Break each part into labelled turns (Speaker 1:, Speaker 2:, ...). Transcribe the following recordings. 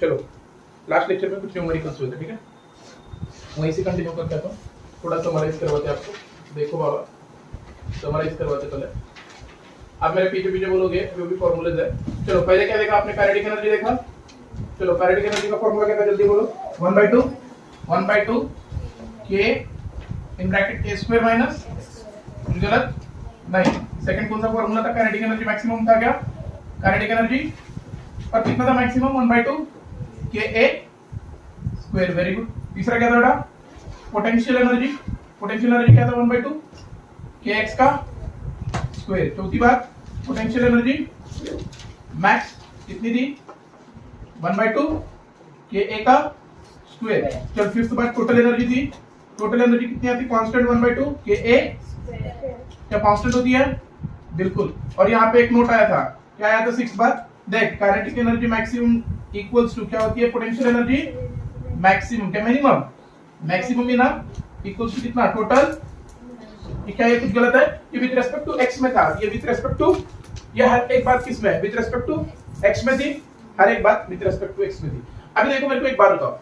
Speaker 1: चलो last lecture में कुछ न्यूमेरिकल्स हुए थे, ठीक है, वहीं से कंटिन्यू करके आता हूँ। थोड़ा समराइज करवाते हैं आपको। देखो बाबा, समराइज करवाते पहले। आप मेरे पीछे पीछे बोलोगे जो भी फॉर्मूलेज है। चलो पहले क्या देखा आपने, काइनेटिक एनर्जी देखा। चलो काइनेटिक एनर्जी का फॉर्मूला क्या था, जल्दी बोलो। 1/2 k in bracket a square minus, गलत नहीं। सेकंड कौन सा फॉर्मूला था, काइनेटिक एनर्जी मैक्सिमम था क्या, काइनेटिक एनर्जी और कितना था maximum, 1/2 k a square. Very good. तीसरा क्या था बेटा, पोटेंशियल एनर्जी। पोटेंशियल एनर्जी क्या था, 1/2 k x का स्क्वायर। चौथी बात, पोटेंशियल एनर्जी मैक्स कितनी थी, 1/2 k a का स्क्वायर। चल फिफ्थ बात, टोटल एनर्जी थी। टोटल एनर्जी कितनी आती, कांस्टेंट 1/2 k a। क्या कांस्टेंट होती है, बिल्कुल। और यहाँ पे एक नोट आया था, क्या आया था, सिक्स्थ बात, देख kinetic energy maximum equals to क्या होती है, पोटेंशियल एनर्जी मैक्सिमम। क्या मिनिमम, मैक्सिमम ही ना, इक्वल्स टू कितना, टोटल। ये क्या, ये कुछ गलत है, ये विद रेस्पेक्ट टू x में था, ये विद रेस्पेक्ट टू, ये हर एक बात किस में, विद रेस्पेक्ट टू x में थी, हर एक बात विद रेस्पेक्ट टू x में थी। अभी देखो मेरे को एक बात बताओ,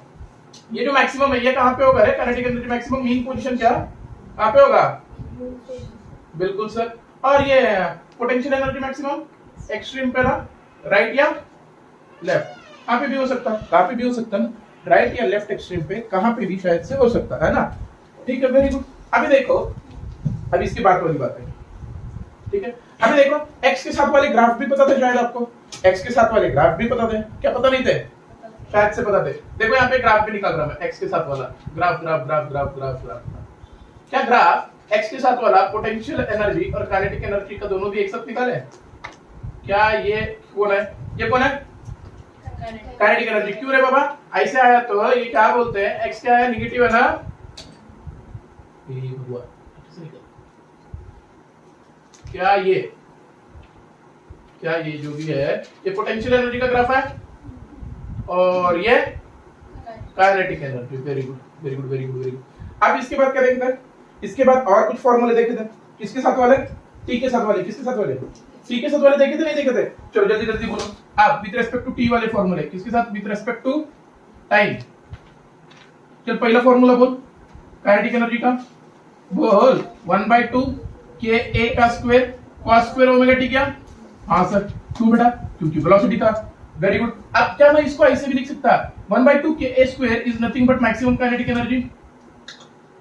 Speaker 1: ये जो मैक्सिमम है ये कहां पे होगा, kinetic energy maximum mean position क्या कहां पे होगा, बिल्कुल सर। और ये पोटेंशियल एनर्जी मैक्सिमम एक्सट्रीम पे ना, राइट या लेफ्ट, कहां पे भी हो सकता है, कहां पे भी हो सकता है, राइट या लेफ्ट एक्सट्रीम पे, कहां पे भी शायद से हो सकता है ना, ठीक है, वेरी गुड। अभी देखो, अभी इसकी बात वाली बात है, ठीक है। अभी देखो x के साथ वाले ग्राफ भी पता थे शायद आपको, x के साथ वाले ग्राफ भी पता थे, क्या पता नहीं थे, शायद से पता थे। देखो यहाँ पे ग्राफ भी निकाल रहा मैं, x के साथ वाला graph graph graph graph graph graph. क्या ग्राफ x के साथ वाला पोटेंशियल एनर्जी और काइनेटिक एनर्जी का दोनों भी एक साथ निकाले, क्या ये कौन है, ये कौन है, काइनेटिक एनर्जी। क्यों रे बाबा, ऐसे आया तो ये क्या बोलते हैं, x क्या है, निगेटिव है ना, ये हुआ क्या, ये जो भी है ये पोटेंशियल एनर्जी का ग्राफ है और ये kinetic energy. Very good very good very good very good. अब इसके बाद क्या देखते हैं, इसके बाद और कुछ फॉर्मूले देखे थे, किसके साथ वाले, t के साथ वाले, किसके साथ वाले, t के साथ वाले देखे थे नहीं देखे थे, चलो जल्दी जल्दी बोलो आप, विद रेस्पेक्ट टू t वाले फॉर्मूले किसके साथ, विद रेस्पेक्ट टू टाइम। चल पहला फॉर्मूला बोल काइनेटिक एनर्जी का, बोल 1/2 k a का square cos square omega t क्या, हाँ सर, क्यों बेटा, क्योंकि वेलोसिटी था। Very good. अब क्या मैं इसको ऐसे भी लिख सकता, 1/2 k a square is nothing but maximum kinetic energy.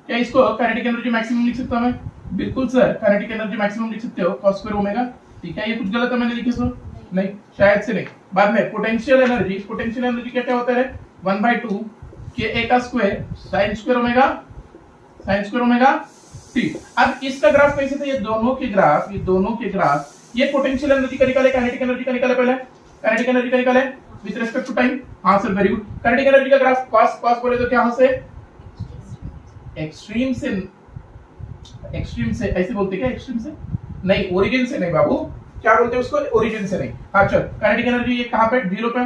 Speaker 1: क्या इसको काइनेटिक एनर्जी मैक्सिमम लिख सकता मैं, बिल्कुल सर, काइनेटिक एनर्जी मैक्सिमम लिख सकते हो cos स्क्वायर ओमेगा, ठीक है। ये कुछ गलत है मैंने लिखे सो, नहीं शायद से नहीं। बाद में पोटेंशियल एनर्जी, पोटेंशियल एनर्जी क्या क्या होता है, 1/2 k a का square sin square omega t। अब इसका ग्राफ कैसे था, ये दोनों के ग्राफ, ये पोटेंशियल एनर्जी का निकाले, काइनेटिक एनर्जी का निकाले, पहले काइनेटिक एनर्जी का निकाले विद रिस्पेक्ट टू टाइम, हाँ sir very good. Kinetic energy का ग्राफ cos बोले तो क्या, से एक्सट्रीम से ऐसे बोलते क्या, एक्सट्रीम से नहीं, ओरिजिन से नहीं बाबू, क्या बोलते हैं उसको, ओरिजिन से नहीं। हाँ चल, काइनेटिक एनर्जी ये कहां पे, 0 पे,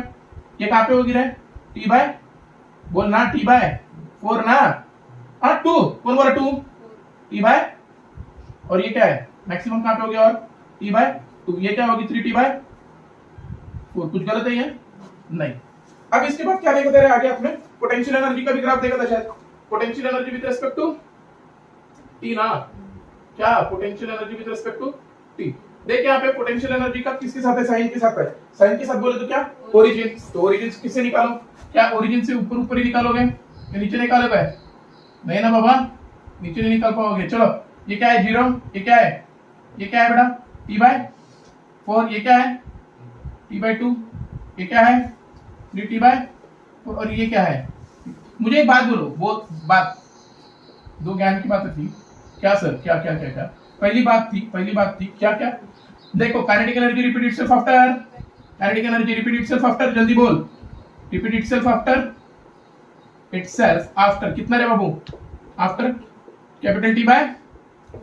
Speaker 1: ये कहां पे होगी रे, t बाय, बोल ना, t/4 ना, हाँ 2, कौन बोला 2, t/, और ये क्या है मैक्सिमम कहां पे हो गया, और t/2, ये क्या होगी 3t/4, कुछ गलत है ये, नहीं। अब इसके बाद क्या देखा था आगे आपने, पोटेंशियल एनर्जी का भी ग्राफ देखा था शायद, potential energy with respect to t ना, क्या potential energy with respect to t। देख यहाँ पे पोटेंशियल एनर्जी का किसके साथ है, साइन के साथ है, साइन के साथ बोले तो क्या, ओरिजिन। तो ओरिजिन किससे निकालो, क्या ओरिजिन से ऊपर ही निकालोगे या नीचे निकालोगे, नहीं ना बाबा, नीचे नहीं निकाल पाओगे। चलो ये क्या है 0, ये क्या है बेटा t/4, ये क्या है t/2, ये क्या है 3t/4, और ये क्या है, मुझे एक बात बोलो, वो बात दो ज्ञान की बात थी क्या सर, क्या क्या क्या क्या, पहली बात थी क्या क्या, देखो kinetic energy repeat itself after, kinetic energy repeat itself after, जल्दी बोल, रिपीट इटसेल्फ आफ्टर कितना रे बाबू, आफ्टर कैपिटल t/,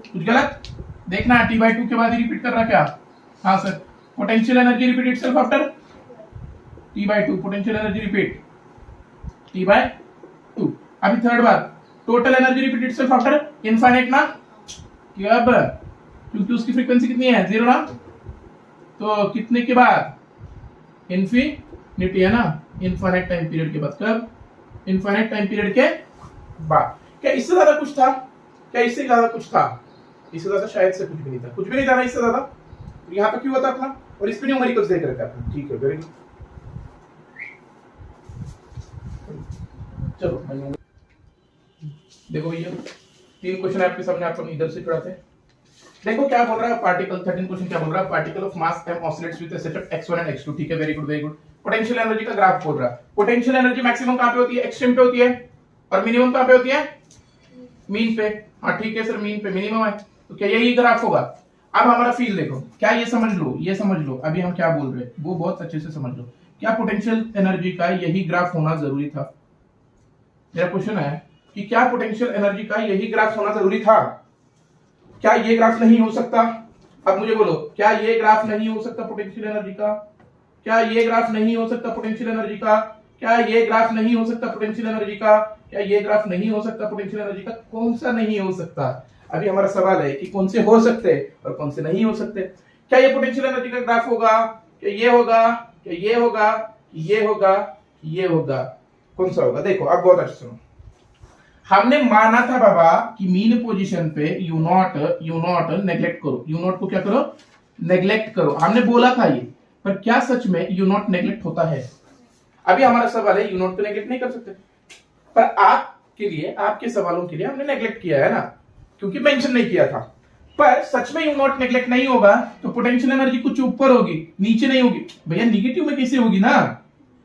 Speaker 1: कुछ गलत देखना, t/2 के बाद ही रिपीट कर रहा क्या, हाँ sir. Potential energy repeat itself after t/2, potential energy repeat t/2। अभी थर्ड बात, total energy repeat itself after infinite ना, अब क्योंकि उसकी फ्रीक्वेंसी कितनी है 0 ना, तो कितने के बाद, इन्फिनिटी न्यूटी है ना, इनफाइनाइट टाइम पीरियड के बाद। कब? इनफाइनाइट टाइम पीरियड के बाद। क्या इससे ज्यादा कुछ था? क्या इससे ज्यादा कुछ था? इससे ज्यादा शायद से कुछ भी नहीं था, कुछ भी नहीं था ना इससे ज्यादा। यहाँ पे क्यों होता था? और इस पे न्यूमेरिकल्स देख रखा था। ठीक है, वेरी गुड। चलो देखो भैया, 3 क्वेश्चन आपके सामने, आप इधर से पढ़ाते हैं। देखो क्या बोल रहा है पार्टिकल, 13 क्वेश्चन क्या बोल रहा है, particle of mass m oscillates with a set of x1 and x2। ठीक है, very good very good. Potential energy का ग्राफ बोल रहा है। पोटेंशियल एनर्जी मैक्सिमम कहां पे होती है? एक्सट्रीम पे होती है, और मिनिमम कहां पे होती है? मीन पे। हाँ ठीक है सर, मीन पे मिनिमम है, तो क्या यही ग्राफ होगा? अब हमारा फील्ड देखो, क्या ये समझ लो, ये समझ लो अभी हम क्या बोल रहे हैं वो बहुत अच्छे से समझ लो। क्या पोटेंशियल एनर्जी का यही ग्राफ होना जरूरी था? मेरा क्वेश्चन है कि क्या पोटेंशियल एनर्जी का यही ग्राफ होना जरूरी था? क्या ये ग्राफ नहीं हो सकता? अब मुझे बोलो, क्या ये ग्राफ नहीं हो सकता पोटेंशियल एनर्जी का? क्या ये ग्राफ नहीं हो सकता पोटेंशियल एनर्जी का? क्या ये ग्राफ नहीं हो सकता पोटेंशियल एनर्जी का? क्या ये ग्राफ नहीं हो सकता पोटेंशियल एनर्जी का? कौन सा नहीं हो सकता? अभी हमारा सवाल है कि कौन से हो सकते और कौन से नहीं हो सकते। क्या ये पोटेंशियल एनर्जी का ग्राफ होगा? क्या ये होगा? क्या ये होगा? ये होगा? ये होगा? कौन सा होगा? देखो अब बहुत अच्छे सुनो। हमने माना था बाबा कि मीन पोजीशन पे यू नॉट नेग्लेक्ट करो। यू नॉट को क्या करो? नेग्लेक्ट करो। हमने बोला था ये, पर क्या सच में यू नॉट नेग्लेक्ट होता है? अभी हमारा सवाल है, यू नॉट तो नेग्लेक्ट नहीं कर सकते, पर आपके लिए, आपके सवालों के लिए हमने नेग्लेक्ट किया है ना, क्योंकि मेंशन नहीं किया था। पर सच में यू नॉट नेग्लेक्ट नहीं होगा तो पोटेंशियल एनर्जी कुछ ऊपर होगी, नीचे नहीं होगी। भैया निगेटिव में कैसे होगी ना,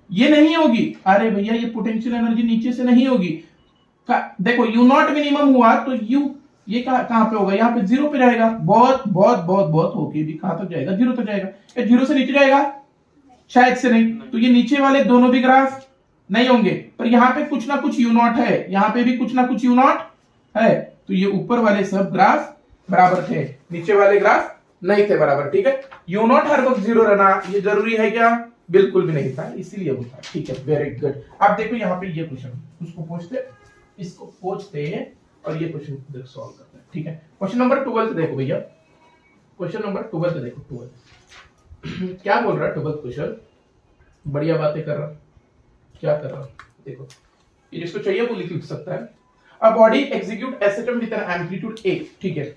Speaker 1: ये नहीं होगी। अरे भैया ये पोटेंशियल एनर्जी नीचे से नहीं होगी। देखो यू नॉट मिनिमम हुआ तो यू ये कहां पे होगा? यहाँ पे 0 पे जाएगा। बहुत बहुत बहुत बहुत होके भी कहां तक जाएगा? 0 तक जाएगा। क्या 0 से नीचे जाएगा? शायद से नहीं। तो ये नीचे वाले दोनों भी ग्राफ नहीं होंगे, पर यहाँ पे कुछ ना कुछ यू नॉट है, यहाँ पे भी कुछ ना कुछ यू नॉट है। तो ये ऊपर वाले सब ग्राफ बराबर थे, नीचे वाले ग्राफ नहीं थे बराबर। ठीक है, यू नॉट हर वक्त 0 रहना ये जरूरी है क्या? बिल्कुल भी नहीं था, इसीलिए वो था। ठीक है, वेरी गुड। अब देखो यहाँ पे ये क्वेश्चन, उसको पूछते, इसको पूछते हैं और ये क्वेश्चन सॉल्व करते हैं। ठीक है, क्वेश्चन नंबर 12 देखो भैया, क्वेश्चन नंबर 12 देखो। 12 क्या बोल रहा है? 12 क्वेश्चन बढ़िया बातें कर रहा, क्या कर रहा देखो, ये जिसको चाहिए वो लिख सकता है। A body execute a system with an amplitude a, ठीक है,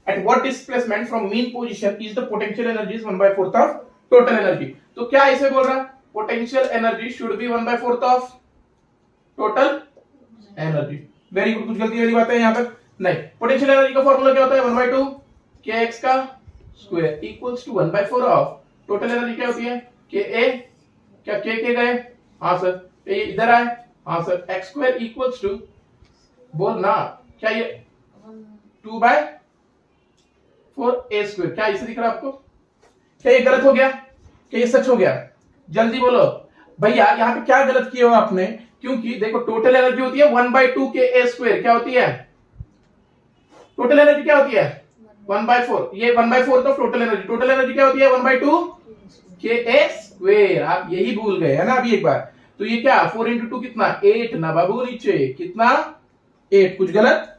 Speaker 1: at what displacement from mean position is the potential energy is 1/4 of total energy। तो क्या इसे बोल रहा? Potential energy should be 1/4 of total energy. Very good, कुछ गलती वाली बात है यहाँ पर नहीं। पोटेंशियल एनर्जी का फॉर्मूला क्या होता है? 1/2 kx का square equals to 1/4 of total energy. क्या होती है? ka, क्या k गए? हाँ सर। ये इधर आए? हाँ sir. x square equals to, बोल ना, क्या ये 2/4 a स्क्वायर? क्या इसे दिख रहा है आपको? क्या ये गलत हो गया? क्या ये सच हो गया? जल्दी बोलो भैया, यहाँ पे क्या गलत किया हो आपने? क्योंकि देखो टोटल एनर्जी होती है 1/2 ka स्क्वायर। क्या होती है टोटल एनर्जी? क्या होती है? 1/4। ये 1/4 तो टोटल एनर्जी, टोटल एनर्जी क्या होती है? 1/2 ka स्क्वायर। आप यही भूल गए है ना अभी एक बार। तो ये क्या 4 × 2 कितना? 8 ना बाबू, नीचे कितना? 8। कुछ गलत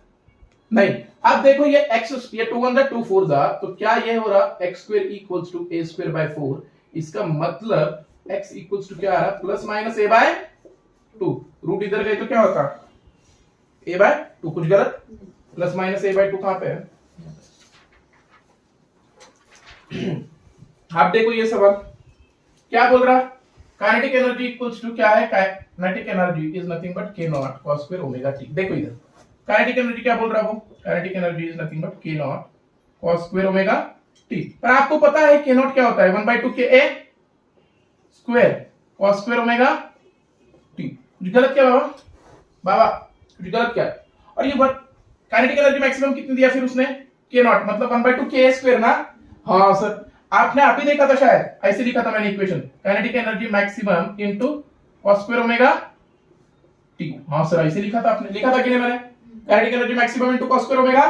Speaker 1: नहीं। अब देखो ये x, ये 2 1 2 4 दा, तो क्या ये हो रहा? x square equals to a square by 4। इसका मतलब x इक्वल्स टू क्या आ रहा? Plus minus a by 2। Root इधर गए तो क्या होता? a by 2। कुछ गलत? प्लस माइनस a बाय 2 कहां पे है? आप देखो ये सवाल क्या बोल रहा? काइनेटिक एनर्जी इक्वल्स टू क्या है? Kinetic energy is nothing but k not cos square omega t। देखो इधर काइनेटिक एनर्जी क्या बोल रहा है वो? Kinetic energy is nothing but k not cos square omega t। पर आपको पता है k नॉट क्या होता है? 1/2 ka square cos square omega t। कुछ गलत क्या बाबा? बाबा कुछ गलत क्या? और ये बात काइनेटिक एनर्जी मैक्सिमम कितनी दिया फिर उसने? k नॉट, मतलब 1/2 ka स्क्वायर ना? हाँ सर, आपने अभी देखा था शायद, ऐसे लिखा था मैंने equation, kinetic energy maximum into cos square omega t। हाँ सर, ऐसे लिखा था आपने, लिखा था कि नहीं मैंने? Kinetic energy maximum into cos square omega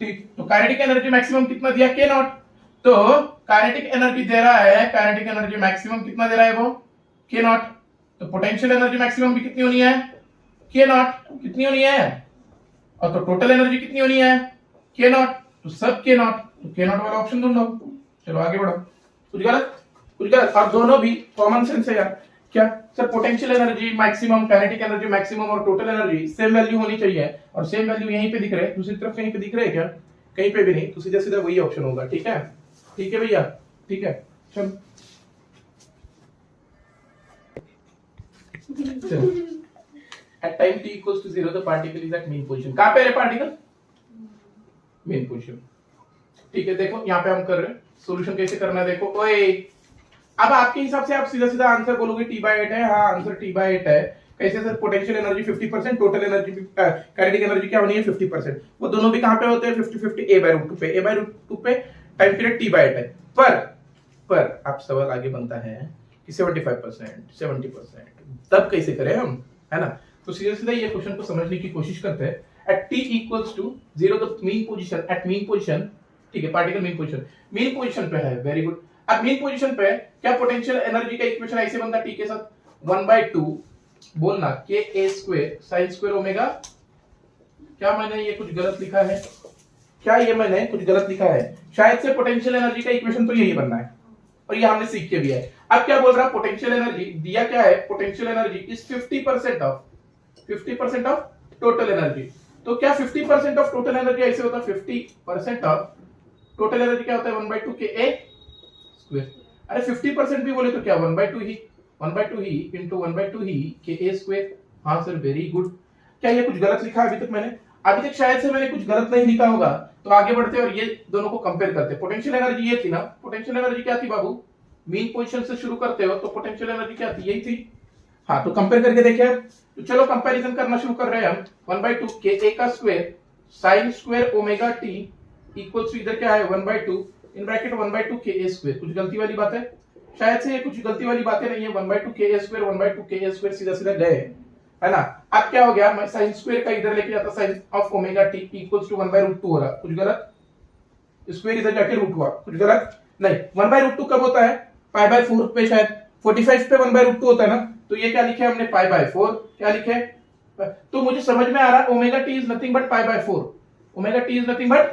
Speaker 1: t। तो काइनेटिक एनर्जी मैक्सिमम कितना दिया? k not. तो काइनेटिक एनर्जी दे रहा है, काइनेटिक एनर्जी मैक्सिमम कितना दे रहा है वो? k not. तो पोटेंशियल एनर्जी मैक्सिमम भी कितनी होनी है? k not. कितनी होनी है? और तो टोटल एनर्जी कितनी होनी है? k not. तो सब k नॉट, तो k नॉट वाला ऑप्शन ढूंढो। चलो आगे बढ़ो। कुछ गलत? कुछ गलत? और दोनों भी कॉमन सेंस है यार। क्या sir potential energy maximum, kinetic energy maximum और टोटल एनर्जी सेम वैल्यू होनी चाहिए, और सेम वैल्यू यहीं पे दिख रहे हैं, दूसरी तरफ कहीं पे दिख रहे हैं क्या? कहीं पे भी नहीं, तो सीधा सीधा वही ऑप्शन होगा। ठीक है, ठीक है भैया, ठीक है। चलो at time t equals to 0 the particle is at mean position। कहां पे है पार्टिकल? Main position. ठीक है, देखो यहाँ पे हम कर रहे हैं सॉल्यूशन कैसे करना है। देखो ओए, अब आपके हिसाब से आप सीधा सीधा आंसर बोलोगे t/8 है। हाँ, आंसर t/8 है। कैसे sir? Potential energy 50%, total energy kinetic energy क्या होनी है 50%। वो दोनों भी कहां पे होते हैं? 50-50 a/√2 पे। a/√2 पे टाइम पीरियड t/8 है। पर आप सवाल आगे बनता है कि 75%, 70% तब कैसे करें हम, है ना? तो सीधा सीधा ये क्वेश्चन को समझने की कोशिश करते हैं। at t equals to 0 the mean position, at mean position, ठीक है, पार्टिकल mean position पे है। Very good. अब mean position पे क्या पोटेंशियल एनर्जी का इक्वेशन ऐसे बनता है t के साथ 1/2 बोलना k a square sin square omega. क्या मैंने ये कुछ गलत लिखा है? क्या ये मैंने कुछ गलत लिखा है? शायद से पोटेंशियल एनर्जी का इक्वेशन तो यही बनना है, और ये हमने सीख के भी है। अब क्या बोल रहा है? पोटेंशियल एनर्जी दिया क्या है? Potential energy is 50% of total energy. तो क्या 50% ऑफ टोटल एनर्जी ऐसे होता है? 50% ऑफ टोटल एनर्जी क्या होता है? 1/2 के a स्क्वायर। अरे 50% भी बोले तो क्या 1/2 ही इनटू 1/2 ही के a स्क्वायर। हाँ सर, वेरी गुड। क्या ये कुछ गलत लिखा है अभी तक मैंने? अभी तक शायद से मैंने कुछ गलत नहीं लिखा होगा। तो आगे बढ़ते और ये दोनों को कंपेयर करते। पोटेंशियल एनर्जी ये थी ना, पोटेंशियल एनर्जी क्या थी बाबू? मीन पोजीशन से शुरू करते हो तो पोटेंशियल एनर्जी क्या थी? यही थी। हाँ, तो कंपेयर करके देखिए। तो चलो कंपैरिजन करना शुरू कर रहे हैं हम। 1/2 के a का square sin square omega t equals to इधर क्या है 1/2 इन ब्रैकेट 1/2 के a स्क्वायर। कुछ गलती वाली बात है? शायद से ये कुछ गलती वाली बातें नहीं है। 1/2 के a स्क्वायर 1/2 के a स्क्वायर सीधा सीधा गए, है ना? अब क्या हो गया? मैं sin स्क्वायर का इधर लेके जाता, sin of omega t equals to 1/√2 हो रहा। कुछ गलत? स्क्वायर इधर जाके रूट हुआ। कुछ गलत नहीं। 1/√2 कब होता है? π/4 पे। शायद 45 पे 1/√2 होता है ना। तो ये क्या लिखे हमने? π/4। क्या लिखे? तो मुझे समझ में आ रहा है omega T is nothing but π/4। Omega T is nothing but,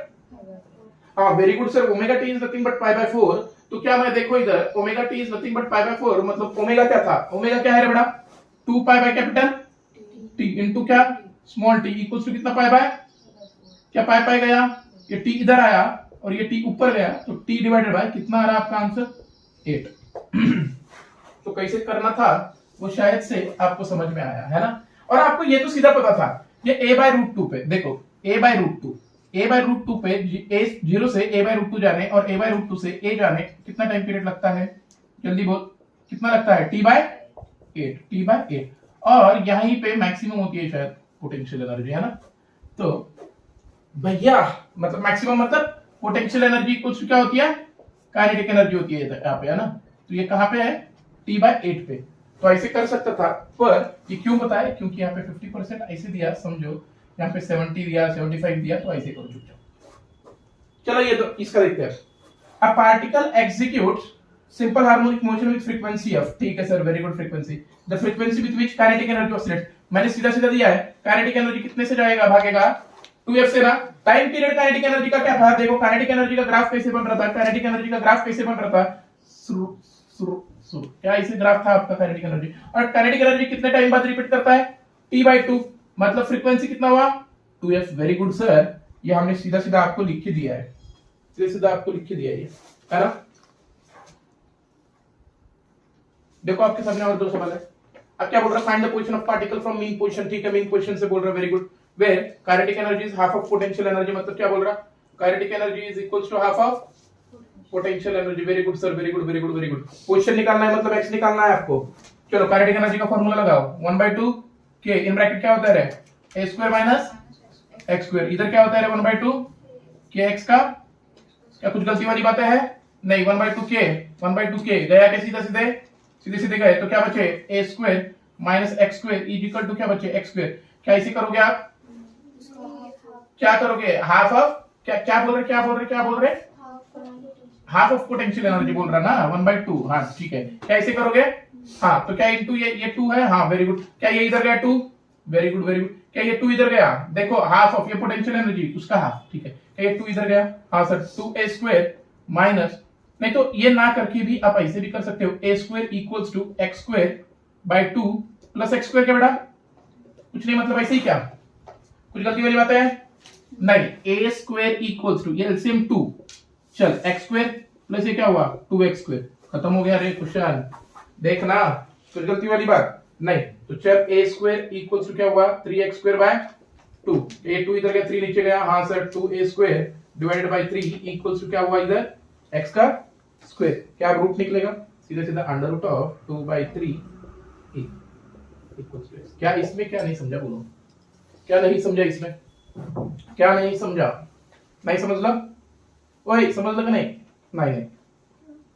Speaker 1: हाँ very good sir, omega T is nothing but π/4। तो क्या मैं देखो इधर omega T is nothing but π/4 मतलब ओमेगा क्या था? ओमेगा क्या है रे बेटा? 2π/कैपिटल टी इनटू क्या? स्मॉल टी इक्वल्स टू कितना? π/, क्या π गया? ये टी इधर आया और ये टी ऊपर गया, तो टी डिवाइडेड बाय कितना आ रहा है आपका आंसर? 8। तो कैसे करना था वो शायद से आपको समझ में आया, है ना? और आपको ये तो सीधा पता था, ये a/√2 पे देखो, a/√2 पे a 0 से a/√2 जाने और a/√2 से a जाने कितना टाइम पीरियड लगता है? जल्दी बोल, कितना लगता है? t/8। और यहीं पे मैक्सिमम होती है शायद पोटेंशियल एनर्जी, है ना? तो भैया मतलब मैक्सिमम मतलब पोटेंशियल एनर्जी कुछ क्या होती है? काइनेटिक एनर्जी होती है यहाँ पे, है ना? तो ये कहां पे है? t/8 पे। तो ऐसे कर सकता था, पर ये क्यों बताया? क्योंकि यहाँ पे 50% ऐसे दिया, समझो यहाँ पे 70 दिया, 75 दिया, तो ऐसे करो चुपचाप। चलो ये तो इसका देखते हैं। A particle executes simple harmonic motion with frequency of, ठीक है sir, very good, frequency, the frequency with which kinetic energy oscillates. मैंने सीधा सीधा दिया है, काइनेटिक एनर्जी कितने से जाएगा? भागेगा 2f से ना। टाइम पीरियड काइनेटिक एनर्जी का क्या था? देखो काइनेटिक एनर्जी का ग्राफ कैसे बन रहा था? काइनेटिक एनर्जी का ग्राफ कैसे बन रहा था? क्या इसे ग्राफ था आपका काइनेटिक एनर्जी? और काइनेटिक एनर्जी कितने टाइम बाद रिपीट करता है? t/2 मतलब फ्रीक्वेंसी कितना हुआ? 2f। वेरी गुड सर, ये हमने सीधा सीधा आपको लिख के दिया है, सीधा सीधा आपको लिख के दिया है ना? देखो आपके सामने और दो सवाल है। अब क्या बोल रहा है? Find the position of particle from mean position, ठीक है, मीन पोजीशन से बोल रहा है, very good. Where kinetic energy is half of potential energy, मतलब क्या बोल रहा है? Kinetic energy is equals to half of potential energy. Very good sir, very good, very good, very good. Position निकालना है मतलब x निकालना है आपको। चलो काइनेटिक एनर्जी का फार्मूला लगाओ, 1/2 के इन ब्रैकेट क्या होता है रे? a square minus x square. इधर क्या होता है रे? 1/2 के x का, क्या कुछ गलती वाली बातें है? नहीं, 1/2 के गया क्या? सीधा सीधे सीधे सीधे गए, तो क्या बचे? a square minus x square is equal to क्या बचे? x square. क्या इसे करोगे आप? क्या करोगे? हाफ ऑफ क्या बोल रहे? हाफ ऑफ पोटेंशियल एनर्जी बोल रहा ना, 1/2। हाँ ठीक है, क्या इसे करोगे? हाँ, तो क्या इनटू ये 2 है? हाँ वेरी गुड। क्या ये इधर गया 2? Very good, very good. क्या ये 2 इधर गया? देखो हाफ ऑफ ये पोटेंशियल एनर्जी, उसका हाफ, ठीक है। क्या ये 2 इधर गया? हाँ सर, 2a स्क्वायर माइनस, नहीं तो ये ना करके भी आप ऐसे भी कर सकते हो, a square equals to x square by 2 plus x square क्या बेटा, कुछ नहीं मतलब ऐसे ही, क्या कुछ गलती वाली बात है नहीं, ए स्क्वायर इक्वल्स टू, ये एलसीएम 2, चल एक्स स्क्वायर प्लस ये क्या हुआ 2x स्क्वायर, खत्म हो गया रे क्वेश्चन, देखना कुछ गलती वाली बात नहीं। तो चल ए स्क्वायर इक्वल्स टू क्या हुआ 3x स्क्वायर बाय 2, ए 2 इधर गया 3 नीचे गया, हाँ sir 2a square divided by 3 equals to क्या हुआ इधर x का स्क्वायर, क्या रूट निकलेगा सीधा सीधा under root of 2/3 equals to x। क्या इसमें क्या नहीं समझा, बोलो क्या नहीं समझा इसमें, क्या नहीं समझा, नहीं समझ ला, ओए समझ लगा नहीं, नहीं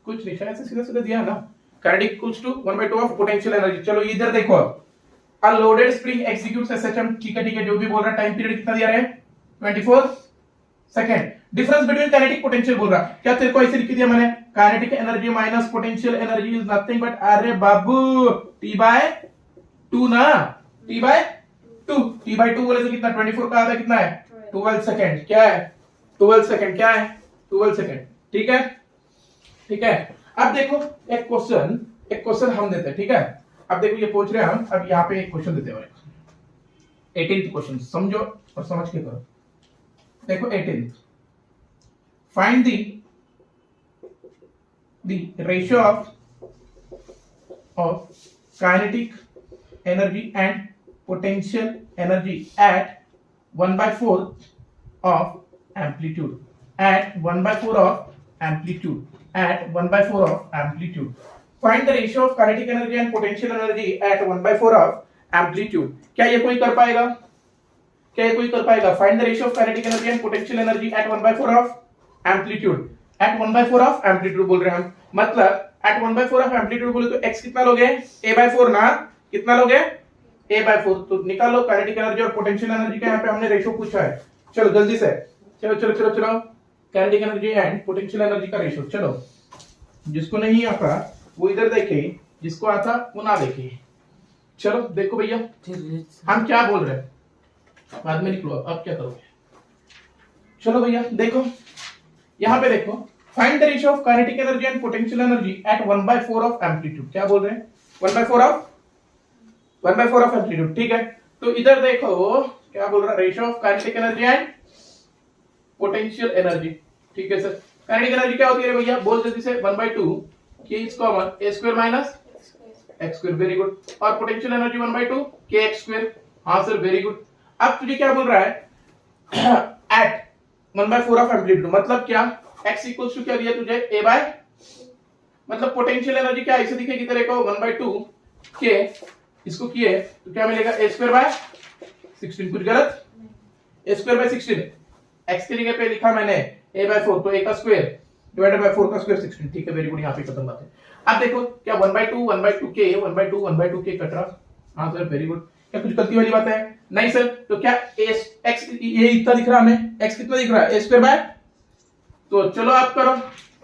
Speaker 1: कुछ नहीं, शायद से सीधा सीधा दिया ना, kinetic equals to 1/2 of potential energy. चलो इधर देखो, a loaded spring executes as such, हम ठीक है जो भी बोल रहा है, टाइम पीरियड कितना दिया रहे 24 second, difference between kinetic potential बोल रहा, क्या तेरे को ऐसे लिख दिया मैंने, kinetic energy minus potential energy is nothing but, अरे बाबू t/2 ना, t/2 बोले तो कितना 24 का आधा कितना है 12 सेकंड, क्या है 12 सेकंड, क्या है 12 सेकंड, ठीक है ठीक है। अब देखो एक क्वेश्चन हम देते हैं, ठीक है, अब देखो ये पूछ रहे हैं हम, अब यहाँ पे एक क्वेश्चन देते हैं 18th क्वेश्चन, समझो और समझ के करो। देखो 18th, find the ratio of kinetic energy and potential energy eight 1/4 of amplitude, at 1/4 of amplitude. Find the ratio of kinetic energy and potential energy at 1/4 of amplitude. क्या ये कोई कर पाएगा, Find the ratio of kinetic energy and potential energy at 1/4 of amplitude. At 1/4 of amplitude बोल रहे हैं हम, मतलब at 1/4 of amplitude बोले तो x कितना लोगे a/4 ना, कितना लोगे a/4, तो निकालो kinetic energy और potential energy का, यहाँ पे हमने रेशियो पूछा है, चलो जल्दी से, चलो kinetic energy and potential energy का रेशियो। चलो जिसको नहीं आता वो इधर देखे, जिसको आता वो ना देखे। चलो देखो भैया हम क्या बोल रहे हैं, बाद में निकलो, अब क्या करोगे। चलो भैया देखो यहाँ पे देखो, find the ratio of kinetic energy and potential energy eight 1/4 of amplitude. क्या बोल रहे हैं 1/4 ऑफ एम्पलीट्यूड, ठीक है। तो इधर देखो क्या बोल रहा है, ratio of kinetic energy and potential energy, ठीक है सर। काइनेटिक एनर्जी क्या होती है भैया, बोल जल्दी से 1/2 k is common a square minus x square, very good. और पोटेंशियल एनर्जी 1/2 kx स्क्वायर, हाँ सर वेरी गुड। अब तुझे क्या बोल रहा है एट 1/4 ऑफ एम्पलीट्यूड, मतलब क्या x इक्वल्स टू क्या दिया तुझे a बाय, मतलब पोटेंशियल एनर्जी क्या ऐसे दिखेगी तेरे को 1/2 k, इसको किए तो क्या मिलेगा a स्क्वायर बाय 16, कुछ गलत, a स्क्वायर बाय 16, x की जगह पे लिखा मैंने a/4, तो a का स्क्वायर डिवाइडेड बाय 4 का स्क्वायर 16, ठीक है वेरी गुड, यहाँ पे खत्म बात है। अब देखो क्या 1/2 k 1/2 k कट रहा, हाँ सर वेरी गुड। क्या कुछ गलती वाली बात है नहीं सर, तो क्या x ये इतना दिख रहा हमें, x कितना दिख रहा है a स्क्वायर बाय, तो चलो आप करो,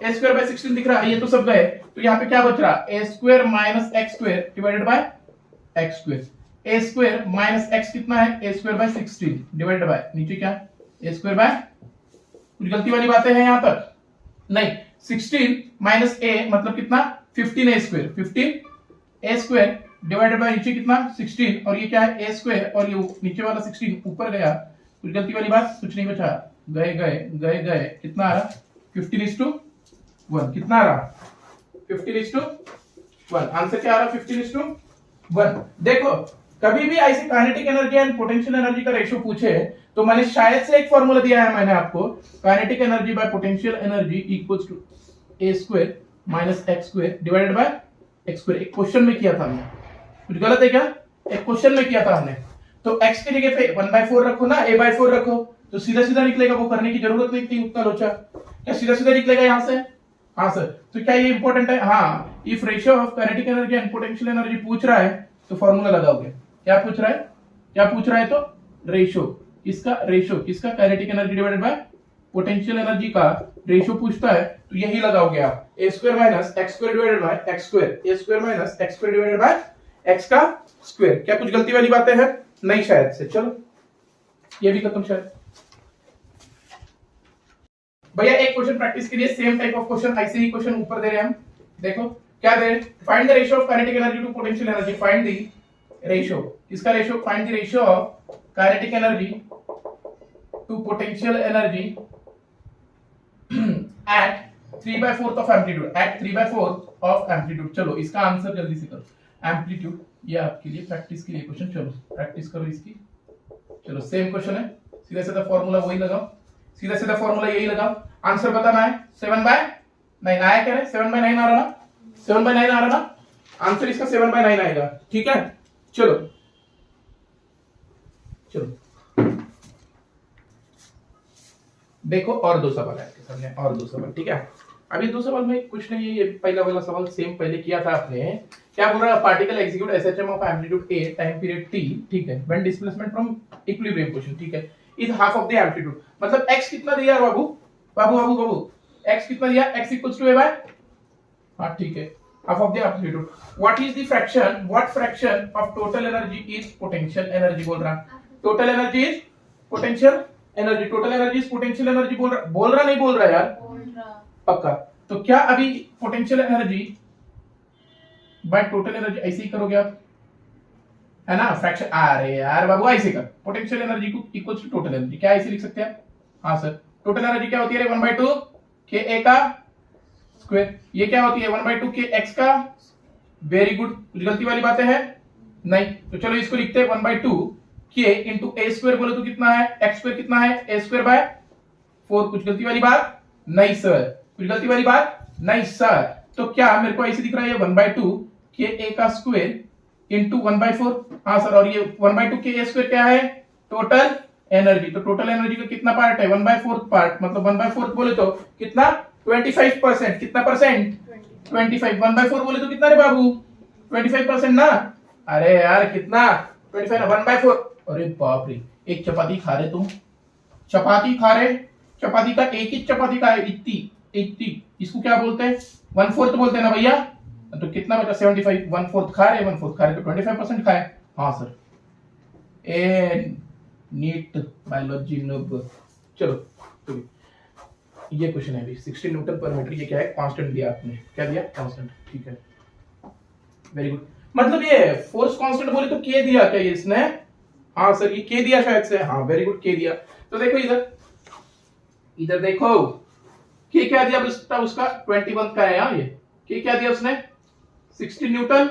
Speaker 1: a स्क्वायर बाय 16 दिख रहा है, ये तो सब गए, तो यहाँ पे क्या बच रहा a square minus x square divided by x square, a square minus x कितना है a square bye 16 divided by नीचे क्या a स्क्वायर बाय, कुछ गलती वाली बातें हैं यहाँ तक नहीं, 16 माइनस a मतलब कितना 15 a square, 15 a square divided bye नीचे कितना 16, और ये क्या है a स्क्वायर, और ये नीचे वाला 16 ऊपर गया, कुछ गलती वाली बात, कुछ नहीं बचा, गए कितना आ रहा 15:1, कितना आ रहा 15:1, आंसर क्या आ रहा 15:1। देखो कभी भी ऐसे kinetic energy and potential energy का रेशियो पूछे तो मैंने शायद से एक फॉर्मूला दिया है मैंने आपको, kinetic energy by potential energy equals to a square minus x square divided by x square, एक क्वेश्चन में किया था हमने, कुछ गलत है क्या, एक क्वेश्चन में किया था हमने, तो x की जगह पे 1/4 रखो ना, a/4 रखो, तो सीधा सीधा निकलेगा, वो करने की जरूरत नहीं थी उतना लोचा, क्या सीधा सीधा निकलेगा यहाँ से, हाँ सर। तो क्या ये इंपॉर्टेंट है, हाँ, if ratio of kinetic energy and potential energy पूछ रहा है तो फॉर्मूला लगाओगे, क्या पूछ रहा है, तो रेशियो किसका kinetic energy divided by potential energy का रेशियो पूछता है, तो यही लगाओगे आप, a square minus x square divided by x square, a square minus x square divided by x का स्क्वायर। क्या कुछ गलती वाली बातें हैं नहीं शायद से, चलो ये भी खत्म शायद। भैया एक क्वेश्चन प्रैक्टिस के लिए, सेम टाइप ऑफ क्वेश्चन, ऐसे ही क्वेश्चन ऊपर दे रहे हैं हम, देखो क्या दे, find the ratio of kinetic energy to potential energy, find the ratio, इसका ratio, find the ratio of kinetic energy to potential energy at 3/4 of amplitude, at 3/4 of amplitude. चलो इसका आंसर जल्दी से करो, एम्पलीट्यूड, ये आपके लिए प्रैक्टिस के लिए क्वेश्चन, चलो प्रैक्टिस करो इसकी। चलो सेम क्वेश्चन है, सीधा सीधा फॉर्मूला वही लगाओ, सीधा सीधा फॉर्मूला यही लगाओ, आंसर बताना है 7/9 आया, क्या है 7/9 आ रहा ना, 7/9 आ रहा ना, आंसर इसका 7/9 आएगा, ठीक है। चलो चलो देखो और दो सवाल है आपके सामने, और दो सवाल, ठीक है। अभी दो सवाल में कुछ नहीं है, ये पहला वाला सवाल सेम पहले किया था आपने। क्या बोल रहा है, particle execute SHM of amplitude a time period t, ठीक है, when displacement from equilibrium position, ठीक है, is half of the amplitude, मतलब x कितना दिया बाबू, बाबू बाबू बाबू x कितना दिया, x इक्वल्स टू a बाय, हां ठीक है, half of the amplitude. What is the fraction, what fraction of total energy is potential energy, बोल रहा total energy is potential energy, total energy is potential energy, बोल रहा नहीं बोल रहा यार, पक्का। तो क्या अभी potential energy by total energy ऐसे ही करोगे आप, है ना, फ्रैक्शन, अरे यार बाबू ऐसे कर, पोटेंशियल एनर्जी को इक्वल्स टू टोटल एनर्जी, क्या ऐसे लिख सकते हैं, हाँ सर, टोटल एनर्जी क्या होती है, 1/2 के ए का स्क्वायर, ये क्या होती है 1/2 के एक्स का, वेरी गुड, कुछ गलती वाली बातें हैं नहीं, तो चलो इसको लिखते हैं 1/2 के इंटू ए स्क्वायर, बोले तो कितना है, एक्स स्क्वायर कितना है, ए स्क्वायर बाय 4, कुछ गलती वाली बात नहीं सर, कुछ गलती वाली बात नहीं सर। तो क्या मेरे को ऐसे दिख रहा है 1/2 के ए का स्क्वायर इंटू 1/4, हाँ सर, और ये 1/2 के ए स्क्वायर क्या है, टोटल एनर्जी, तो टोटल एनर्जी का कितना पार्ट है, 1/4 पार्ट, मतलब 1/4 बोले तो कितना 25%, कितना परसेंट 25, 1/4 बोले तो कितना रे बाबू 25% ना, अरे यार कितना 25 ना, 1/4, अरे बाप रे, एक चपाती खा रहे तुम, चपाती खा रहे, चपाती का एक ही चपाती का है इतनी, इसको क्या बोलते हैं 1/4 बोलते हैं ना भैया, तो कितना बचा 75, 1/4 खा रहे, 1/4 खा रहे तो 25% खाए, हाँ सर, ए नीट बायोलॉजी नूब। चलो तो ये क्वेश्चन है अभी 60 न्यूटन पर मीटर, ये क्या है, कांस्टेंट दिया आपने, क्या दिया कांस्टेंट, ठीक है, वेरी गुड, मतलब ये फोर्स कांस्टेंट बोले तो के दिया क्या ये इसने, हाँ सर ये के दिया शायद से, हाँ वेरी गुड के दिया। तो देखो इधर देखो के क्या दिया उसका 21 का है, यहाँ ये के क्या दिया उसने 60 न्यूटन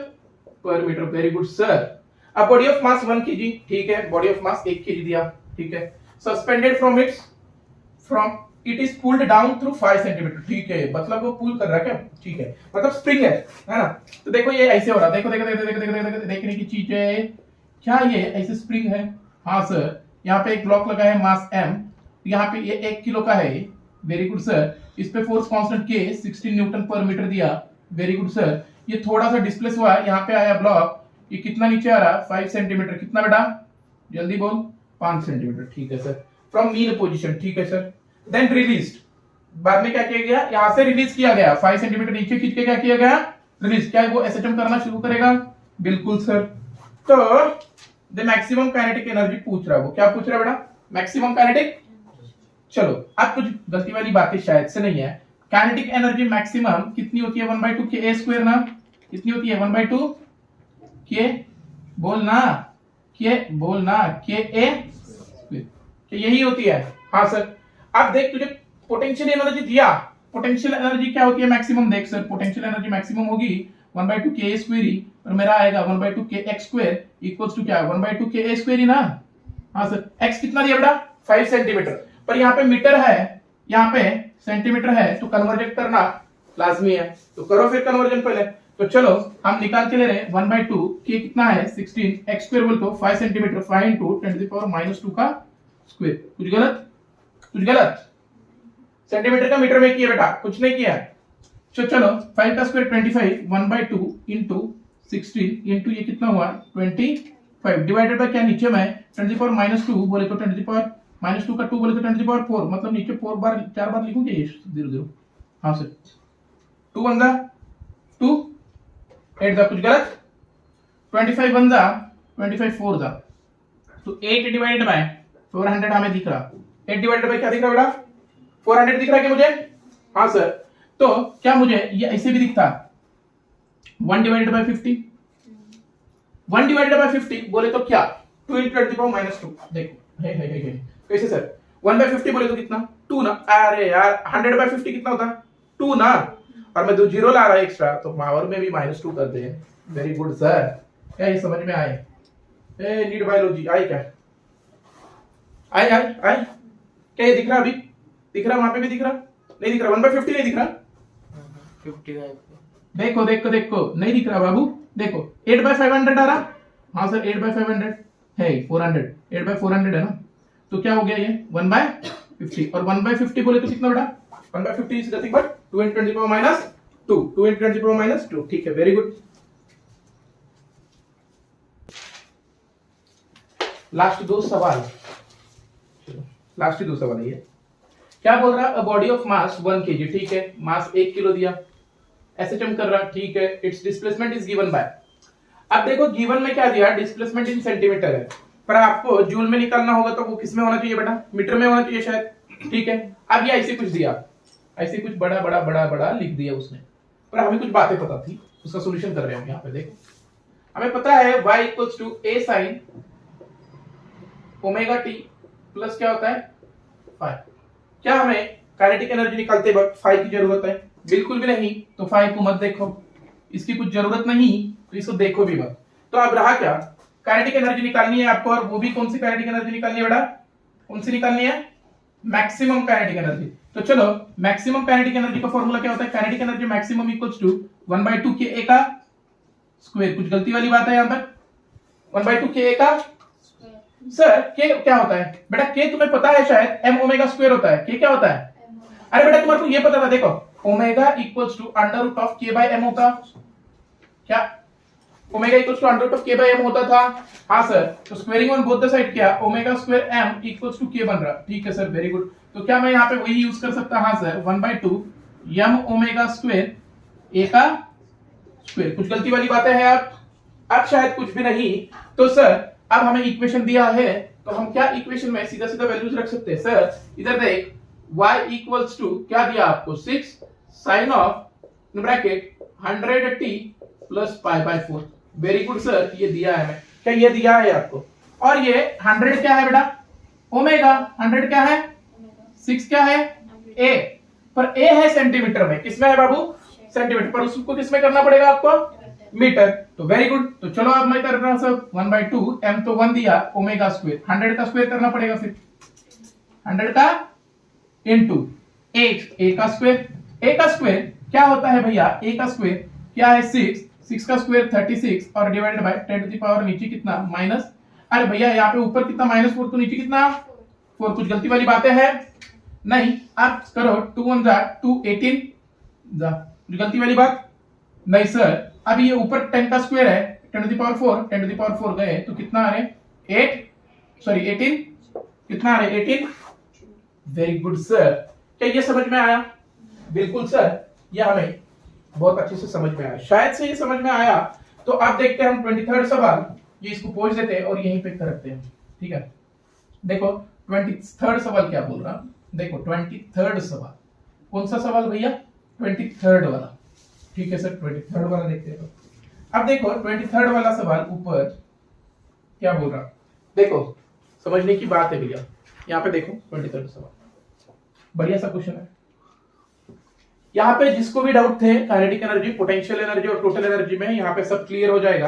Speaker 1: पर मीटर, वेरी गुड सर। अब बॉडी ऑफ मास 1 kg, ठीक है, बॉडी ऑफ मास 1 kg दिया, ठीक है, suspended from it is pulled down through 5 centimetre, ठीक है, मतलब वो पुल कर रहा है क्या, ठीक है, मतलब स्प्रिंग है ना। तो देखो ये ऐसे हो रहा है, देखो देखो देखो देखो देखो देखो देखने की चीज है, क्या ये ऐसे स्प्रिंग है, हाँ सर, यहाँ पे एक ब्लॉक लगा है मास m, यहाँ पे ये 1 किलो का है, वेरी गुड सर, इस पे फोर्स कांस्टेंट के 16 न्यूटन पर मीटर दिया, वेरी गुड सर। ये थोड़ा सा डिस्प्लेस हुआ है, यहाँ पे आया ब्लॉक, ये कितना नीचे आ रहा 5 सेंटीमीटर, कितना बेटा जल्दी बोल 5 सेंटीमीटर, ठीक है सर, फ्रॉम मीन पोजीशन, ठीक है सर, देन रिलीज्ड, बाद में क्या किया गया, यहाँ से रिलीज किया गया 5 सेंटीमीटर नीचे खींच के, क्या किया गया रिलीज, क्या वो एसएचएम करना शुरू करेगा, बिल्कुल सर। तो द मैक्सिमम काइनेटिक एनर्जी पूछ रहा है, वो क्या पूछ रहा है बेटा, मैक्सिमम काइनेटिक, चलो अब कुछ गलती वाली बातें शायद से नहीं है, काइनेटिक एनर्जी मैक्सिमम कितनी होती है 1/2 के ए स्क्वायर ना, कितनी होती है 1/2 के, बोलना के ए स्क्वायर, यही होती है, हाँ सर। अब देख तुझे पोटेंशियल एनर्जी दिया, पोटेंशियल एनर्जी क्या होती है मैक्सिमम, देख सर पोटेंशियल एनर्जी मैक्सिमम होगी 1/2 के ए स्क्वायर ही, और मेरा आएगा 1/2 के एक्स स्क्वायर इक्वल्स टू क्या 1/2 के ए स्क्वायर ही ना, हाँ सर। एक्स कितना दिया बेटा 5 सेंटीमीटर, पर यहाँ पे मीटर है, यहाँ पे सेंटीमीटर है, तो कन्वर्जन करना लाजमी है, तो करो फिर कन्वर्जन पहले। तो चलो हम निकाल के ले रहे हैं 1/2 के कितना है 16, एक्स स्क्वायर बोल तो 5 सेंटीमीटर, 5 इंटू 10⁻⁻2 का स्क्वायर, कुछ गलत सेंटीमीटर का मीटर में किया बेटा, कुछ नहीं किया। चलो 5 का स्क्वायर 25, 1/2 इंटू 16 इंटू ये कितना हुआ 25, डिवाइडेड बाय क्या नीचे में 10⁻2 बोले तो 10⁻2 का 2 बोले तो 10⁻4, मतलब नीचे 4 बार लिखूंगे ये 0 हाँ सर, 2 1 2 8 दा, कुछ गलत 25 1 25 4 दा, तो 8 डिवाइडेड बाय 400 हमें दिख रहा, 8 डिवाइडेड बाय क्या दिख रहा बेटा 400 दिख रहा है क्या मुझे, हाँ सर। तो क्या मुझे ये ऐसे भी दिखता, 1 डिवाइडेड बाय 50, 1 डिवाइडेड बाय 50 बोले तो क्या 2 into 10 to the power minus 2। देखो हे कैसे सर 1 by 50 बोले तो कितना 2 ना। अरे यार 100 by 50 कितना होता है 2 ना, और मैं 2 जीरो ला रहा है एक्स्ट्रा तो पावर में भी -2 कर दे। वेरी गुड सर, क्या ये समझ में आए? ए नीड बायोलॉजी आई क्या? आई क्या ये दिख रहा? अभी दिख रहा? वहां पे भी दिख रहा? नहीं दिख रहा? 1 by 50 नहीं दिख रहा?
Speaker 2: 55
Speaker 1: देखो नहीं दिख रहा बाबू। देखो 8 by 500 आ रहा। हाँ सर 8 by 500 है 400, 8 by 400 है ना, तो क्या हो गया ये 1 by 50, और 1 by 50 बोले तो कितना बेटा 1 by 50 is nothing but 2 into 10 to the power minus 2, 2 into 10 to the power minus 2। ठीक है, वेरी गुड। लास्ट दो सवाल है ये। क्या बोल रहा है? A body of mass 1 kg, ठीक है, मास 1 किलो दिया, एसएचएम कर रहा, ठीक है, it's displacement is given by. अब देखो गिवन में क्या दिया, डिस्प्लेसमेंट इन सेंटीमीटर है, पर आपको जूल में निकालना होगा तो वो किस में होना चाहिए बेटा? मीटर में होना चाहिए शायद, ठीक है। अब ये ऐसे कुछ दिया, ऐसे कुछ बड़ा लिख दिया उसने, पर हमें कुछ बातें पता थी, उसका सॉल्यूशन कर रहे हैं हम यहाँ पे। देखो हमें पता है y equals to a sin omega t plus क्या होता है फाई। क्या हमें काइनेटिक एनर्जी निकालते वक्त फाई की जरूरत है? बिल्कुल भी नहीं, तो फाई को मत देखो, इसकी कुछ जरूरत नहीं तो इसको देखो भी मत। तो अब रहा क्या, काइनेटिक एनर्जी निकालनी है आपको, और वो भी कौन सी काइनेटिक एनर्जी निकालनी है बेटा? कौन सी निकालनी है? Maximum kinetic energy. तो चलो मैक्सिमम काइनेटिक एनर्जी का फॉर्मूला क्या होता है? Kinetic energy maximum equals to 1/2 के a का स्क्वायर। कुछ गलती वाली बात है यहाँ पर? 1/2 के a का सर के क्या होता है बेटा? के तुम्हें पता है शायद m ओमेगा स्क्वायर होता है। के क्या होता है? अरे बेटा तुम्हारे को ये पता था, देखो omega equals to under root of k by m होता। क्या omega equals to under root of k by m होता था? हाँ सर, तो squaring on both the side क्या omega square m equals to k बन रहा। ठीक है सर, वेरी गुड। तो क्या मैं यहाँ पे वही यूज कर सकता? हाँ sir, 1/2 m omega square a का स्क्वायर। कुछ गलती वाली बातें हैं आप? अब शायद कुछ भी नहीं। तो सर अब हमें इक्वेशन दिया है, तो हम क्या इक्वेशन में सीधा वैल्यूज रख सकते हैं? सर इधर देख y इक्वल्स टू क्या दिया आपको 6 sin of bracket 100t plus pi by 4। Very good sir, ये दिया है हमें। क्या ये दिया है आपको? और ये 100 क्या है बेटा? ओमेगा। 100 क्या है? 6 क्या है? a, पर a है सेंटीमीटर में, किसमें है बाबू? सेंटीमीटर, पर उसको किसमें करना पड़ेगा आपको? मीटर। तो वेरी गुड। तो चलो अब मैं कर रहा हूं सब 1/2 m तो 1 दिया ओमेगा स्क्वायर, 100 का स्क्वायर करना पड़ेगा, फिर 100 का इनटू a का स्क्वायर। a का स्क्वायर क्या होता है भैया? a का स्क्वायर क्या है? 6 का स्क्वायर 36 और divided by 10 to the power नीचे कितना माइनस। अरे भैया यहाँ पे ऊपर कितना -4 तो नीचे कितना 4। कुछ गलती वाली बातें हैं? नहीं। आप करो 2 1 जा 2 18 जा, गलती वाली बात नहीं सर। अब ये ऊपर 10 का स्क्वायर है, 10 to the power 4, 10 to the power 4 गए तो कितना आ रहे 18 कितना आ रहे 18। वेरी गुड सर, क्या ये समझ में आया? बिल्कुल सर, ये हमें बहुत अच्छे से समझ में आया, शायद से ये समझ में आया। तो आप देखते हैं हम 23rd सवाल, ये इसको पोंछ देते हैं और यहीं पे रखते हैं। ठीक है, देखो 23rd सवाल क्या बोल रहा। देखो 23rd सवाल, कौन सा सवाल भैया? 23rd वाला। ठीक है सर, 23rd वाला देखते हैं। अब देखो 23rd वाला सवाल ऊपर क्या बोल रहा, देखो समझने की बात है भैया। यहाँ पे देखो 23rd सवाल, बढ़िया सा क्वेश्चन है। यहाँ पे जिसको भी डाउट थे काइनेटिक एनर्जी, पोटेंशियल एनर्जी और टोटल एनर्जी में, यहाँ पे सब क्लियर हो जाएगा।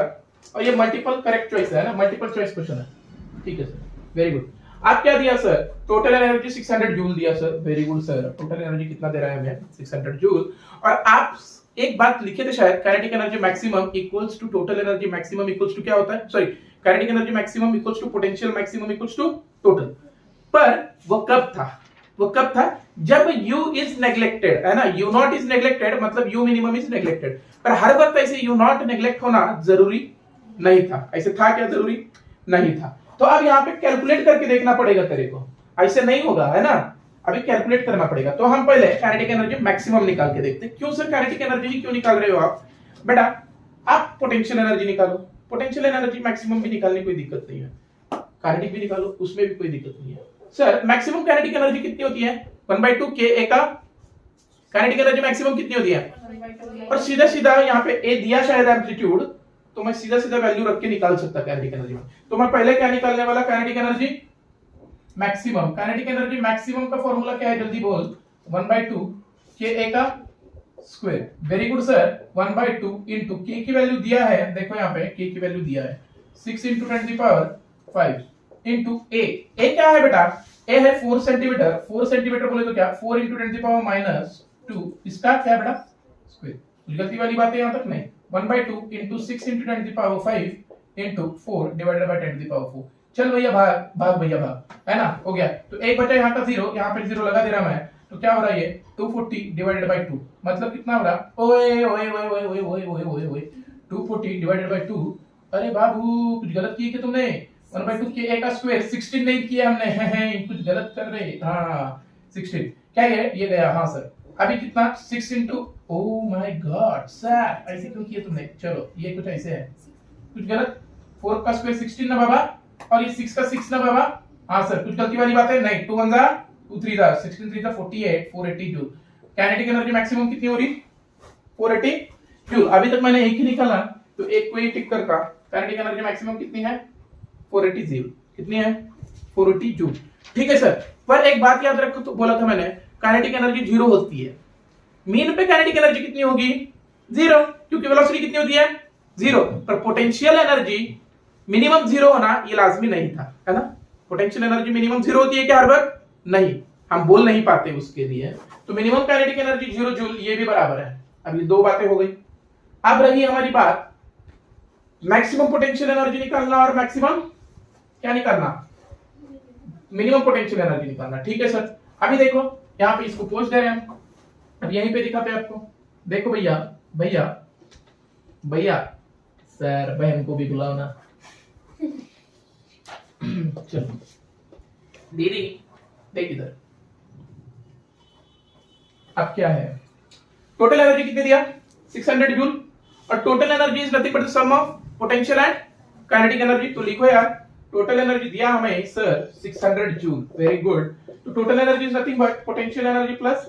Speaker 1: और ये मल्टीपल करेक्ट चॉइस है ना, मल्टीपल चॉइस क्वेश्चन है। ठीक है सर, वेरी गुड। आप क्या दिया सर? टोटल एनर्जी 600 जूल दिया sir. Very good sir, total energy कितना दे रहा है हमें? 600 जूल। और आप एक बात लिखे थे शायद, kinetic energy maximum equals to total energy maximum equals to क्या होता है? Sorry, kinetic energy maximum equals to potential maximum equals to total. पर वो कब था? वो कब था? जब u इज नेग्लेक्टेड, है ना। u नॉट इज नेग्लेक्टेड मतलब u मिनिमम इज नेग्लेक्टेड। पर हर वक्त ऐसे u नॉट नेग्लेक्ट होना जरूरी नहीं था। ऐसे था क्या? जरूरी नहीं था। तो अब यहाँ पे कैलकुलेट करके देखना पड़ेगा तेरे को, ऐसे नहीं होगा, है ना। अभी कैलकुलेट करना पड़ेगा। तो हम पहले काइनेटिक एनर्जी मैक्सिमम निकाल के देखते हैं। क्यों सर काइनेटिक एनर्जी क्यों निकाल रहे हो आप? बेटा आप पोटेंशियल एनर्जी निकालो, पोटेंशियल एनर्जी मैक्सिमम भी निकालने कोई दिक्कत नहीं है, काइनेटिक भी निकालो, उसमें भी कोई दिक्कत नहीं है। सर मैक्सिमम काइनेटिक एनर्जी कितनी होती है? 1/2 ka का काइनेटिक एनर्जी मैक्सिमम कितनी होती है? और सीधा सीधा यहाँ पे ए दिया शायद एम्पलीट्यूड, तो मैं सीधा सीधा वैल्यू रख के निकाल सकता काइनेटिक एनर्जी में। तो मैं पहले क्या निकालने वाला? Kinetic energy maximum. Kinetic energy maximum का फॉर्मूला क्या है? जल्दी बोल। 1/2 KA का square. Very good sir. 1/2 into के की वैल्यू दिया है, देखो यहाँ पे के की वैल्यू दिया है 6 × 10⁵ इंटू ए। ए क्या है बेटा? ए है 4 सेंटीमीटर। 4 सेंटीमीटर बोले तो क्या? 4 × 10⁻²। इसका क्या बेटा? स्क्वायर। कुछ गलती वाली बात है यहाँ तक? नहीं। 1/2 इंटू 6 × 10⁵ इंटू 4 डिवाइडेड बाय 10⁴। चल भैया भाग भाग भैया भाग, है ना? हो गया। तो एक बचा यहाँ का 0, यहाँ पे 0 लगा दे रहा मैं, तो क्या हो रहा है ये? 240 डिवाइडेड बाय 2, मतलब कितना हो रहा? ओए ओए ओए ओए ओए ओए ओए ओए ओए 240 डिवाइडेड बाय 2। अरे बाबू कुछ गलत किया क्या तुमने? 1/2 के ए का स्क्वायर 16 नहीं किया हमने। है कुछ गलत कर रहे। हाँ 16 क्या ये गया? हाँ सर। अभी कितना? 6 into, oh my God sir ऐसे क्यों किया तुमने? चलो ये कुछ ऐसे है, कुछ गलत। 4 का स्क्वायर 16 ना बाबा, और ये 6 का 6 ना बाबा। हाँ सर कुछ गलती वाली बात है। नहीं 2 1 2 3 16 3 48 480 जूल। काइनेटिक एनर्जी मैक्सिमम कितनी हो रही? 480 जूल। अभी तक मैंने एक ही निकाला, तो एक को ही टिक करता। काइनेटिक एनर्जी मैक्सिमम कितनी है? 480 जूल। कितनी है? 480 जूल। ठीक है सर। पर एक बात याद रखो, तो बोला था मैंने काइनेटिक एनर्जी 0 होती है। मीन पे काइनेटिक एनर्जी कितनी होगी? 0, क्योंकि वेलोसिटी कितनी होती है? 0। पर पोटेंशियल एनर्जी मिनिमम 0 होना ये लाजमी नहीं था, है ना? पोटेंशियल एनर्जी मिनिमम 0 होती है क्या हर वक्त? नहीं, हम बोल नहीं पाते उसके लिए। तो मिनिमम काइनेटिक एनर्जी 0 जूल, ये भी बराबर है। अब ये दो बातें हो गई। अब रही हमारी बात मैक्सिमम पोटेंशियल एनर्जी निकालना और मैक्सिमम क्या निकालना? मिनिमम पोटेंशियल एनर्जी निकालना। ठीक है सर। अभी देखो यहाँ पे इसको पोस्ट दे रहे हैं, अब यहीं पे दिखाते हैं आपको। देखो भैया भैया भैया सर, बहन को भी बुलाओ ना। चलो दीदी देख इधर। अब क्या है? टोटल एनर्जी कितनी दिया? 600 जूल। और total energy is nothing but the sum of potential and kinetic energy. तो लिखो यार, टोटल एनर्जी दिया हमें सर 600 जूल। Very good. तो total energy is nothing but potential energy plus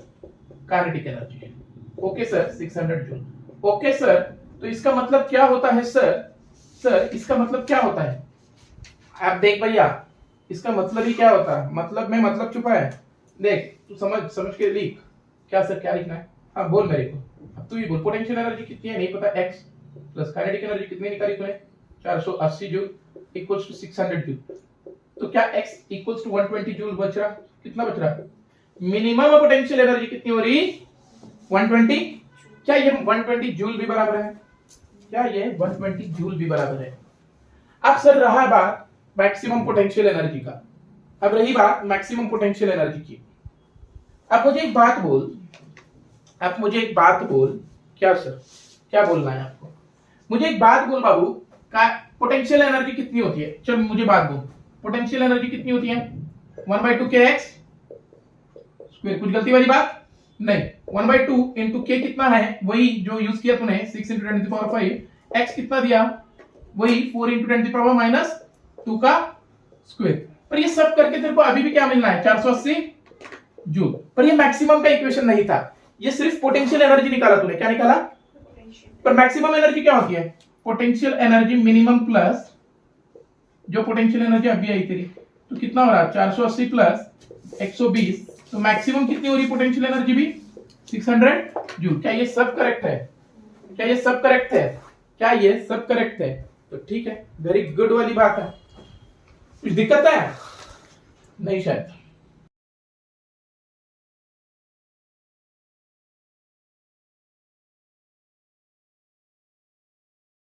Speaker 1: kinetic energy. Okay sir 600 joule. Okay sir. तो इसका मतलब क्या होता है सर? सर इसका मतलब क्या होता है? आप देख भैया, इसका मतलब ही क्या होता है? मतलब में मतलब छुपा है। देख तू समझ के लिख। क्या सर क्या लिखना है? हाँ बोल मेरे को। अब तू ही बोल। पोटेंशियल एनर्जी कितनी है नहीं पता, x प्लस काइनेटिक एनर्जी कितनी निकाली तूने? 480 जूल इक्वल्स टू 600 जूल। तो क्या x इक्वल्स टू 120 जूल बच रहा? कितना बच रहा? मिनिमम पोटेंशियल एनर्जी कितनी हो रही? 120। क्या ये 120 जूल भी बराबर है? क्या ये 120 जूल भी बराबर है? अब सर रहा बात मैक्सिमम पोटेंशियल एनर्जी का। अब रही बात मैक्सिमम पोटेंशियल एनर्जी की। अब मुझे एक बात बोल। क्या सर क्या बोलना है आपको? मुझे एक बात बोल बाबू, का पोटेंशियल एनर्जी कितनी होती है? चल मुझे बात बोल, पोटेंशियल एनर्जी कितनी होती है? 1/2 kx स्क्वायर। कुछ गलती वाली बात नहीं। 1/2 इंटू के कितना है? वही जो यूज किया तूने 6 × 10⁵। x कितना दिया? वही 4 × 10⁻² का स्क्वायर। पर ये सब करके तेरे को अभी भी क्या मिलना है? 480 जूल। पर ये मैक्सिमम का इक्वेशन नहीं था, ये सिर्फ पोटेंशियल एनर्जी निकाला तूने। क्या निकाला? पर मैक्सिमम एनर्जी क्या होती है? पोटेंशियल एनर्जी मिनिमम प्लस जो पोटेंशियल एनर्जी अभी आई तेरी। तो कितना हो रहा? 480 प्लस 120। तो मैक्सिमम कितनी हो रही पोटेंशियल एनर्जी भी? 600 जूल। क्या ये सब करेक्ट है? क्या ये सब करेक्ट है? क्या ये सब करेक्ट है? तो ठीक है, वेरी गुड वाली बात है। कुछ दिक्कत है? नहीं शायद।